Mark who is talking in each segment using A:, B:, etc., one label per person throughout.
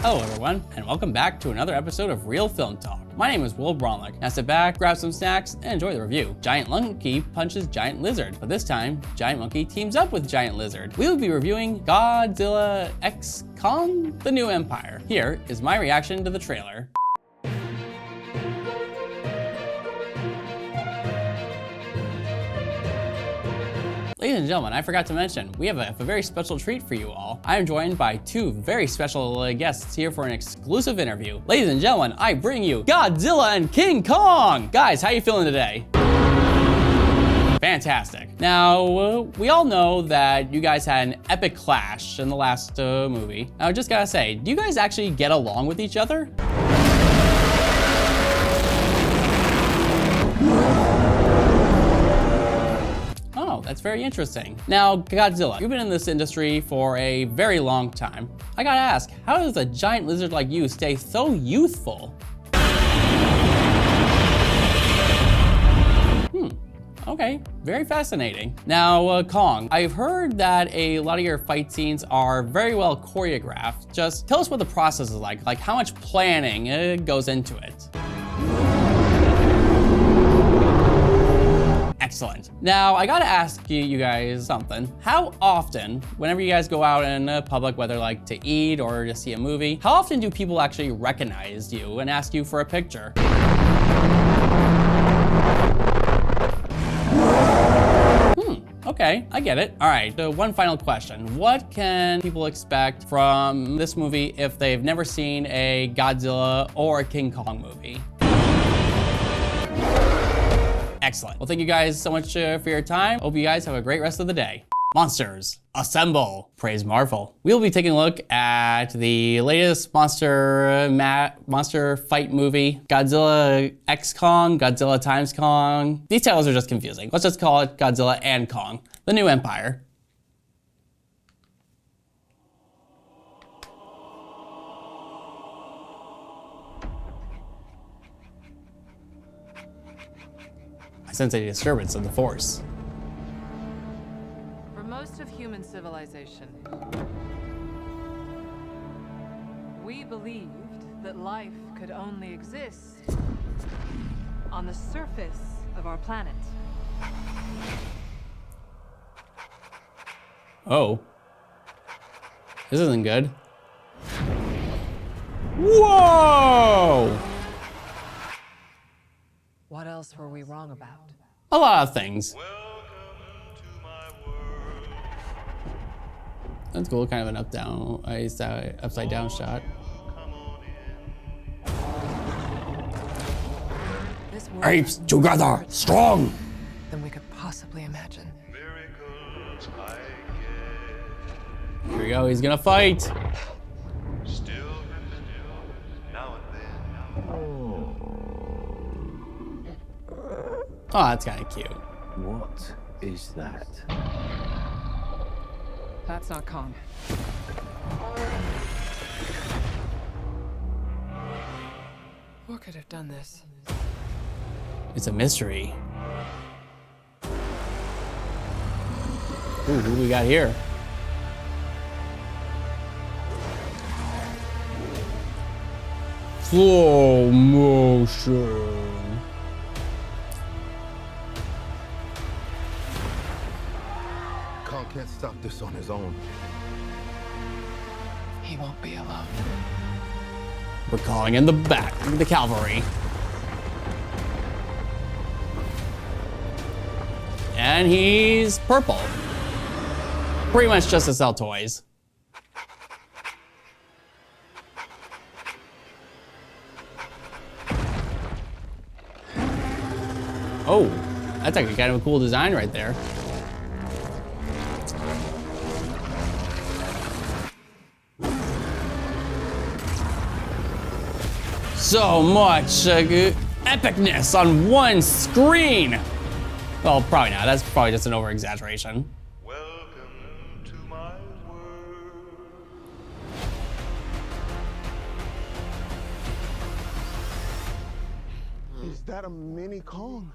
A: Hello everyone, and welcome back to another episode of Real Film Talk. My name is Will Braunlich. Now sit back, grab some snacks, and enjoy the review. Giant monkey punches giant lizard, but this time, giant monkey teams up with giant lizard. We will be reviewing Godzilla X Kong, The New Empire. Here is my reaction to the trailer. Ladies and gentlemen, I forgot to mention, we have a very special treat for you all. I am joined by two very special guests here for an exclusive interview. Ladies and gentlemen, I bring you Godzilla and King Kong! Guys, how you feeling today? Fantastic. Now, we all know that you guys had an epic clash in the last movie. Now, I just gotta say, do you guys actually get along with each other? That's very interesting. Now, Godzilla, you've been in this industry for a very long time. I gotta ask, how does a giant lizard like you stay so youthful? Okay, very fascinating. Now, Kong, I've heard that a lot of your fight scenes are very well choreographed. Just tell us what the process is like how much planning goes into it. Excellent. Now, I gotta ask you guys something. How often, whenever you guys go out in public, whether like to eat or to see a movie, how often do people actually recognize you and ask you for a picture? Okay, I get it. All right, one final question. What can people expect from this movie if they've never seen a Godzilla or a King Kong movie? Excellent. Well, thank you guys so much for your time. Hope you guys have a great rest of the day. Monsters, assemble. Praise Marvel. We'll be taking a look at the latest monster fight movie, Godzilla X Kong, Godzilla times Kong. These titles are just confusing. Let's just call it Godzilla and Kong, The New Empire. I sense a disturbance of the Force.
B: For most of human civilization, we believed that life could only exist on the surface of our planet.
A: Oh. This isn't good. Whoa!
B: What else were we wrong about?
A: A lot of things. That's cool, kind of an upside down shot.
B: This world
A: Apes together, strong!
B: than we could possibly imagine.
A: Here we go, he's gonna fight. Oh, that's kind of cute.
C: What is that?
B: That's not Kong. What could have done this?
A: It's a mystery. Ooh, who we got here? Slow motion.
D: Kong can't stop this on his own.
B: He won't be alone.
A: We're calling in the cavalry. And he's purple. Pretty much just to sell toys. Oh, that's actually kind of a cool design right there. So much epicness on one screen. Well, probably not. That's probably just an over-exaggeration.
E: Welcome to my world.
D: Is that a mini Kong?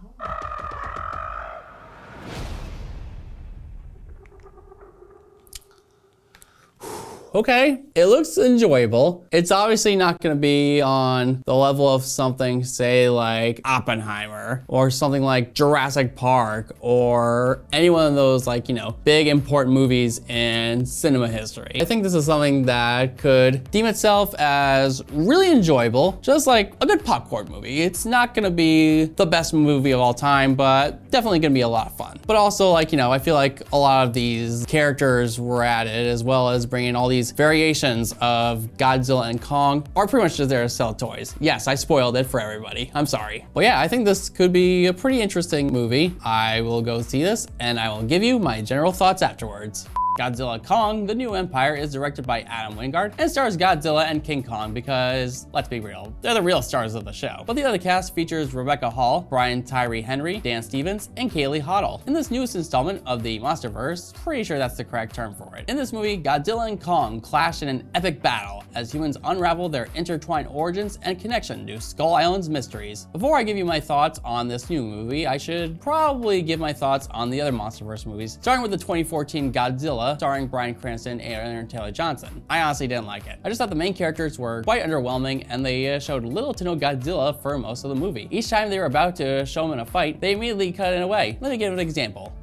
A: Okay, it looks enjoyable. It's obviously not gonna be on the level of something, say, like Oppenheimer, or something like Jurassic Park, or any one of those, like, you know, big important movies in cinema history. I think this is something that could deem itself as really enjoyable, just like a good popcorn movie. It's not gonna be the best movie of all time, but definitely gonna be a lot of fun. But also, like, you know, I feel like a lot of these characters were added, as well as bringing all these variations of Godzilla and Kong, are pretty much just there to sell toys. Yes, I spoiled it for everybody. I'm sorry. But yeah, I think this could be a pretty interesting movie. I will go see this, and I will give you my general thoughts afterwards. Godzilla Kong, The New Empire is directed by Adam Wingard and stars Godzilla and King Kong because, let's be real, they're the real stars of the show. But the other cast features Rebecca Hall, Brian Tyree Henry, Dan Stevens, and Kaylee Hoddle. In this newest installment of the Monsterverse, pretty sure that's the correct term for it. In this movie, Godzilla and Kong clash in an epic battle as humans unravel their intertwined origins and connection to Skull Island's mysteries. Before I give you my thoughts on this new movie, I should probably give my thoughts on the other Monsterverse movies, starting with the 2014 Godzilla, starring Bryan Cranston and Aaron Taylor Johnson. I honestly didn't like it. I just thought the main characters were quite underwhelming, and they showed little to no Godzilla for most of the movie. Each time they were about to show him in a fight, they immediately cut it away. Let me give an example.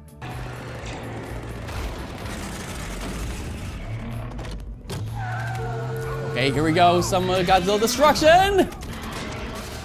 A: Okay, here we go, some Godzilla destruction!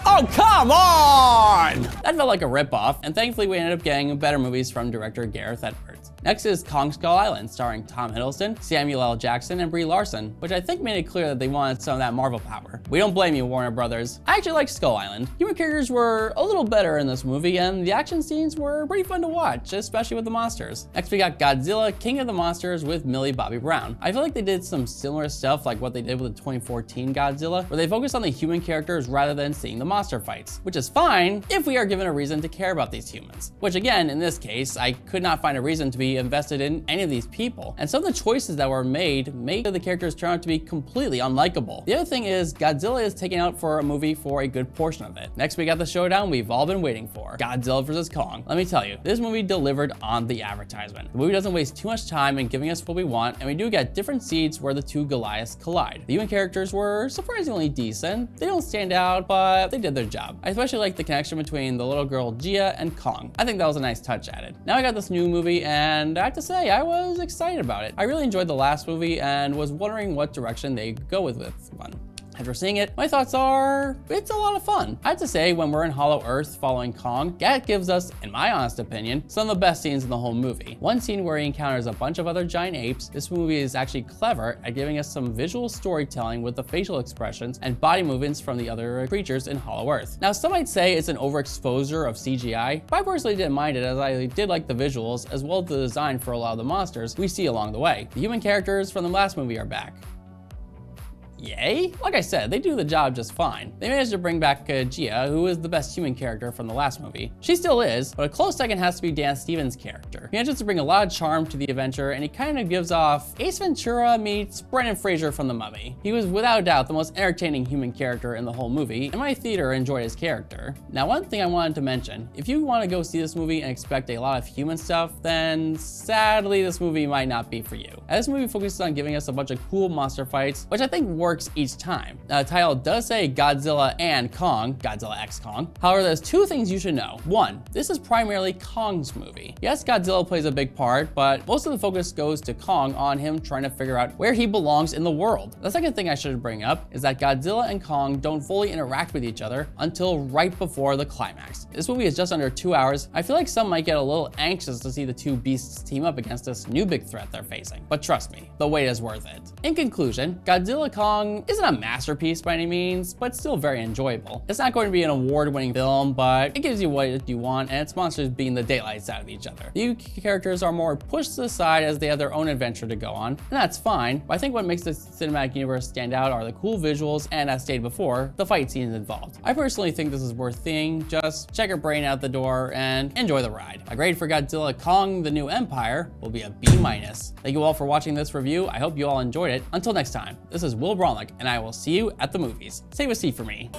A: Oh, come on! That felt like a ripoff, and thankfully we ended up getting better movies from director Gareth Edwards. Next is Kong Skull Island, starring Tom Hiddleston, Samuel L. Jackson, and Brie Larson, which I think made it clear that they wanted some of that Marvel power. We don't blame you, Warner Brothers. I actually like Skull Island. Human characters were a little better in this movie, and the action scenes were pretty fun to watch, especially with the monsters. Next we got Godzilla, King of the Monsters with Millie Bobby Brown. I feel like they did some similar stuff like what they did with the 2014 Godzilla, where they focused on the human characters rather than seeing the monster fights, which is fine if we are given a reason to care about these humans. Which again, in this case, I could not find a reason to be invested in any of these people. And some of the choices that were made the characters turn out to be completely unlikable. The other thing is Godzilla is taken out for a movie for a good portion of it. Next we got the showdown we've all been waiting for, Godzilla vs. Kong. Let me tell you, this movie delivered on the advertisement. The movie doesn't waste too much time in giving us what we want, and we do get different seeds where the two Goliaths collide. The human characters were surprisingly decent. They don't stand out, but they did their job. I especially like the connection between the little girl Gia and Kong. I think that was a nice touch added. Now I got this new movie, and I have to say, I was excited about it. I really enjoyed the last movie and was wondering what direction they could go with this one. After seeing it, my thoughts are, it's a lot of fun. I have to say, when we're in Hollow Earth following Kong, that gives us, in my honest opinion, some of the best scenes in the whole movie. One scene where he encounters a bunch of other giant apes. This movie is actually clever at giving us some visual storytelling with the facial expressions and body movements from the other creatures in Hollow Earth. Now, some might say it's an overexposure of CGI, but I personally didn't mind it, as I did like the visuals as well as the design for a lot of the monsters we see along the way. The human characters from the last movie are back. Yay? Like I said, they do the job just fine. They managed to bring back Gia, who is the best human character from the last movie. She still is, but a close second has to be Dan Stevens' character. He manages to bring a lot of charm to the adventure, and he kind of gives off Ace Ventura meets Brendan Fraser from The Mummy. He was without a doubt the most entertaining human character in the whole movie, and my theater enjoyed his character. Now, one thing I wanted to mention, if you want to go see this movie and expect a lot of human stuff, then sadly this movie might not be for you. As this movie focuses on giving us a bunch of cool monster fights, which I think works each time. Now, the title does say Godzilla and Kong, Godzilla x Kong. However, there's two things you should know. One, this is primarily Kong's movie. Yes, Godzilla plays a big part, but most of the focus goes to Kong on him trying to figure out where he belongs in the world. The second thing I should bring up is that Godzilla and Kong don't fully interact with each other until right before the climax. This movie is just under 2 hours. I feel like some might get a little anxious to see the two beasts team up against this new big threat they're facing, but trust me, the wait is worth it. In conclusion, Godzilla Kong isn't a masterpiece by any means, but still very enjoyable. It's not going to be an award-winning film, but it gives you what you want, and its monsters beating the daylights out of each other. The characters are more pushed to the side as they have their own adventure to go on, and that's fine, but I think what makes this cinematic universe stand out are the cool visuals, and as stated before, the fight scenes involved. I personally think this is worth seeing. Just check your brain out the door and enjoy the ride. My grade for Godzilla Kong: The New Empire will be a B-. Thank you all for watching this review. I hope you all enjoyed it. Until next time, this is Will Braunlich, and I will see you at the movies. Save a seat for me.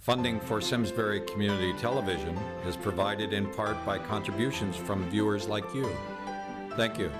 F: Funding for Simsbury Community Television is provided in part by contributions from viewers like you. Thank you.